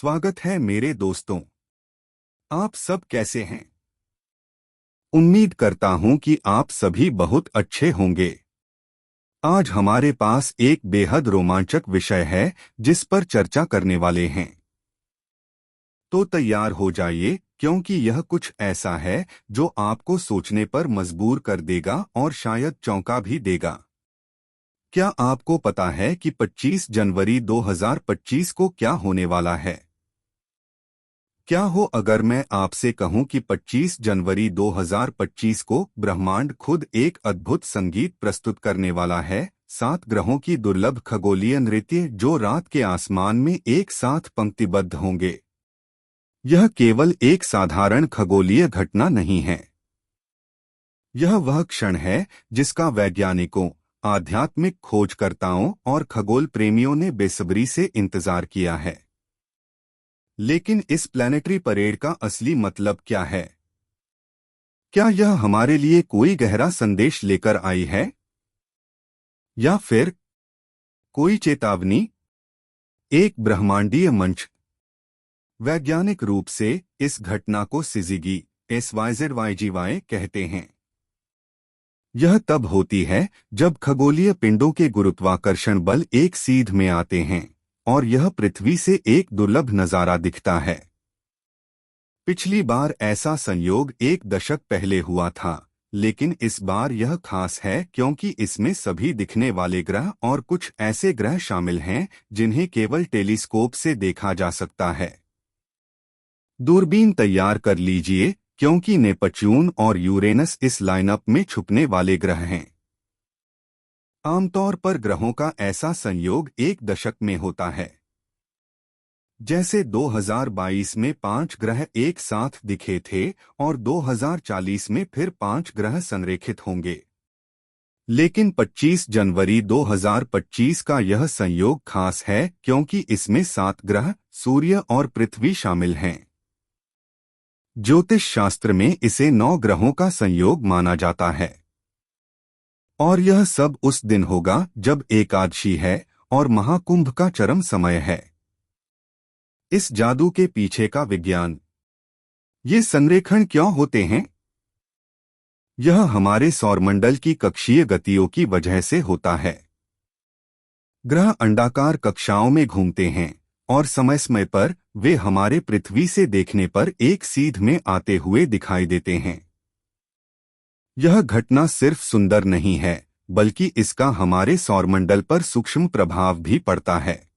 स्वागत है मेरे दोस्तों। आप सब कैसे हैं? उम्मीद करता हूं कि आप सभी बहुत अच्छे होंगे। आज हमारे पास एक बेहद रोमांचक विषय है जिस पर चर्चा करने वाले हैं। तो तैयार हो जाइए, क्योंकि यह कुछ ऐसा है जो आपको सोचने पर मजबूर कर देगा और शायद चौंका भी देगा। क्या आपको पता है कि 25 जनवरी 2025 को क्या होने वाला है? क्या हो अगर मैं आपसे कहूं कि 25 जनवरी 2025 को ब्रह्मांड खुद एक अद्भुत संगीत प्रस्तुत करने वाला है, 7 ग्रहों की दुर्लभ खगोलीय नृत्य जो रात के आसमान में एक साथ पंक्तिबद्ध होंगे। यह केवल एक साधारण खगोलीय घटना नहीं है। यह वह क्षण है जिसका वैज्ञानिकों, आध्यात्मिक खोजकर्ताओं और खगोल प्रेमियों ने बेसब्री से इंतजार किया है। लेकिन इस प्लैनेटरी परेड का असली मतलब क्या है? क्या यह हमारे लिए कोई गहरा संदेश लेकर आई है, या फिर कोई चेतावनी? एक ब्रह्मांडीय मंच। वैज्ञानिक रूप से इस घटना को सिजिगी SYZYGY कहते हैं। यह तब होती है जब खगोलीय पिंडों के गुरुत्वाकर्षण बल एक सीध में आते हैं और यह पृथ्वी से एक दुर्लभ नजारा दिखता है। पिछली बार ऐसा संयोग एक दशक पहले हुआ था, लेकिन इस बार यह खास है क्योंकि इसमें सभी दिखने वाले ग्रह और कुछ ऐसे ग्रह शामिल हैं जिन्हें केवल टेलीस्कोप से देखा जा सकता है। दूरबीन तैयार कर लीजिए, क्योंकि नेपच्यून और यूरेनस इस लाइनअप में छुपने वाले ग्रह हैं। आमतौर पर ग्रहों का ऐसा संयोग एक दशक में होता है। जैसे 2022 में 5 ग्रह एक साथ दिखे थे और 2040 में फिर 5 ग्रह संरेखित होंगे। लेकिन 25 जनवरी 2025 का यह संयोग खास है क्योंकि इसमें 7 ग्रह, सूर्य और पृथ्वी शामिल हैं। ज्योतिष शास्त्र में इसे 9 ग्रहों का संयोग माना जाता है। और यह सब उस दिन होगा जब एकादशी है और महाकुंभ का चरम समय है। इस जादू के पीछे का विज्ञान। ये संरेखण क्यों होते हैं? यह हमारे सौरमंडल की कक्षीय गतियों की वजह से होता है। ग्रह अंडाकार कक्षाओं में घूमते हैं और समय समय पर वे हमारे पृथ्वी से देखने पर एक सीध में आते हुए दिखाई देते हैं। यह घटना सिर्फ सुंदर नहीं है, बल्कि इसका हमारे सौरमंडल पर सूक्ष्म प्रभाव भी पड़ता है।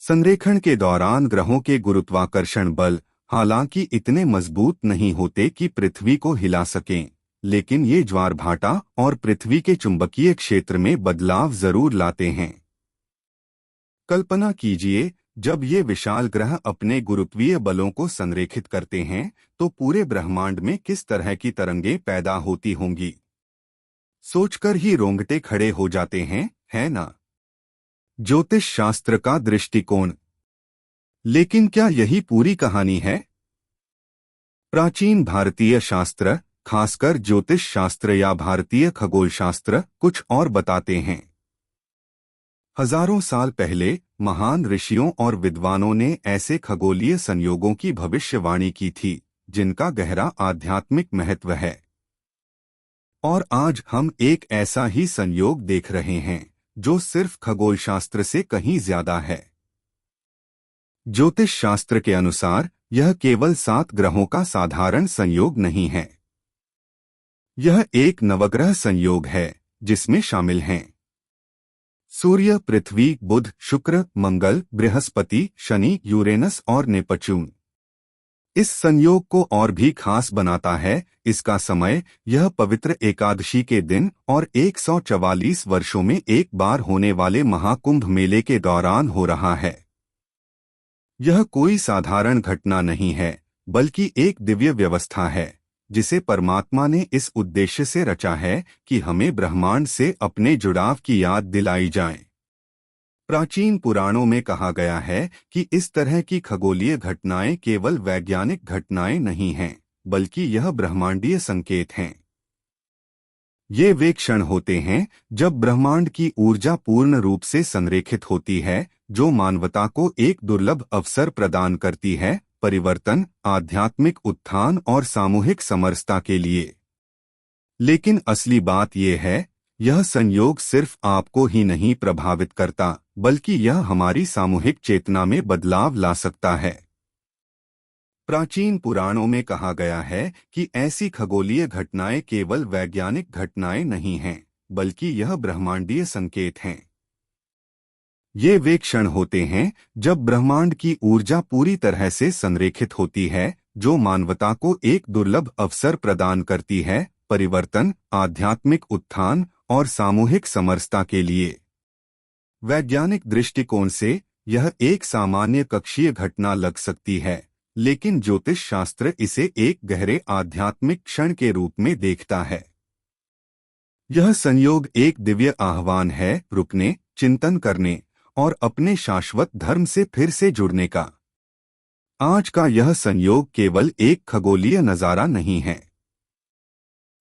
संरेखण के दौरान ग्रहों के गुरुत्वाकर्षण बल हालांकि इतने मजबूत नहीं होते कि पृथ्वी को हिला सकें, लेकिन ये ज्वारभाटा और पृथ्वी के चुंबकीय क्षेत्र में बदलाव जरूर लाते हैं। कल्पना कीजिए, जब ये विशाल ग्रह अपने गुरुत्वीय बलों को संरेखित करते हैं तो पूरे ब्रह्मांड में किस तरह की तरंगें पैदा होती होंगी। सोचकर ही रोंगटे खड़े हो जाते हैं, है ना? ज्योतिष शास्त्र का दृष्टिकोण। लेकिन क्या यही पूरी कहानी है? प्राचीन भारतीय शास्त्र, खासकर ज्योतिष शास्त्र या भारतीय खगोल शास्त्र, कुछ और बताते हैं। हजारों साल पहले महान ऋषियों और विद्वानों ने ऐसे खगोलीय संयोगों की भविष्यवाणी की थी जिनका गहरा आध्यात्मिक महत्व है। और आज हम एक ऐसा ही संयोग देख रहे हैं जो सिर्फ खगोल शास्त्र से कहीं ज्यादा है। ज्योतिष शास्त्र के अनुसार यह केवल 7 ग्रहों का साधारण संयोग नहीं है। यह एक नवग्रह संयोग है जिसमें शामिल हैं सूर्य, पृथ्वी, बुध, शुक्र, मंगल, बृहस्पति, शनि, यूरेनस और नेपच्यून। इस संयोग को और भी खास बनाता है इसका समय। यह पवित्र एकादशी के दिन और 144 वर्षों में एक बार होने वाले महाकुंभ मेले के दौरान हो रहा है। यह कोई साधारण घटना नहीं है, बल्कि एक दिव्य व्यवस्था है जिसे परमात्मा ने इस उद्देश्य से रचा है कि हमें ब्रह्मांड से अपने जुड़ाव की याद दिलाई जाए। प्राचीन पुराणों में कहा गया है कि इस तरह की खगोलीय घटनाएं केवल वैज्ञानिक घटनाएं नहीं हैं, बल्कि यह ब्रह्मांडीय संकेत हैं। ये वे क्षण होते हैं जब ब्रह्मांड की ऊर्जा पूर्ण रूप से संरेखित होती है, जो मानवता को एक दुर्लभ अवसर प्रदान करती है, परिवर्तन, आध्यात्मिक उत्थान और सामूहिक समरसता के लिए। लेकिन असली बात यह है, यह संयोग सिर्फ आपको ही नहीं प्रभावित करता, बल्कि यह हमारी सामूहिक चेतना में बदलाव ला सकता है। प्राचीन पुराणों में कहा गया है कि ऐसी खगोलीय घटनाएं केवल वैज्ञानिक घटनाएं नहीं हैं, बल्कि यह ब्रह्मांडीय संकेत हैं। ये वे क्षण होते हैं जब ब्रह्मांड की ऊर्जा पूरी तरह से संरेखित होती है, जो मानवता को एक दुर्लभ अवसर प्रदान करती है, परिवर्तन, आध्यात्मिक उत्थान और सामूहिक समरसता के लिए। वैज्ञानिक दृष्टिकोण से यह एक सामान्य कक्षीय घटना लग सकती है, लेकिन ज्योतिष शास्त्र इसे एक गहरे आध्यात्मिक क्षण के रूप में देखता है। यह संयोग एक दिव्य आह्वान है, रुकने, चिंतन करने और अपने शाश्वत धर्म से फिर से जुड़ने का। आज का यह संयोग केवल एक खगोलीय नजारा नहीं है।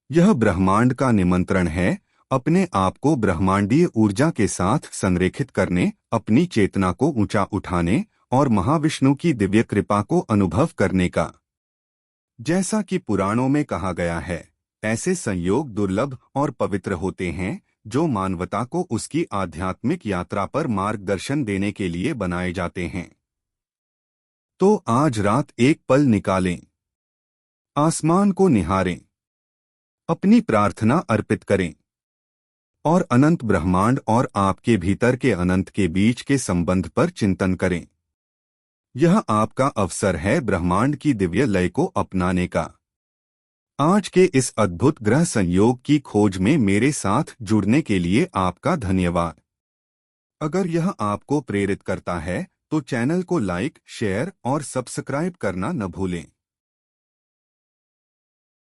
यह ब्रह्मांड का निमंत्रण है, अपने आप को ब्रह्मांडीय ऊर्जा के साथ संरेखित करने, अपनी चेतना को ऊंचा उठाने और महाविष्णु की दिव्य कृपा को अनुभव करने का। जैसा कि पुराणों में कहा गया है, ऐसे संयोग दुर्लभ और पवित्र होते हैं, जो मानवता को उसकी आध्यात्मिक यात्रा पर मार्गदर्शन देने के लिए बनाए जाते हैं। तो आज रात एक पल निकालें, आसमान को निहारें, अपनी प्रार्थना अर्पित करें और अनंत ब्रह्मांड और आपके भीतर के अनंत के बीच के संबंध पर चिंतन करें। यह आपका अवसर है ब्रह्मांड की दिव्य लय को अपनाने का। आज के इस अद्भुत ग्रह संयोग की खोज में मेरे साथ जुड़ने के लिए आपका धन्यवाद। अगर यह आपको प्रेरित करता है तो चैनल को लाइक, शेयर और सब्सक्राइब करना न भूलें।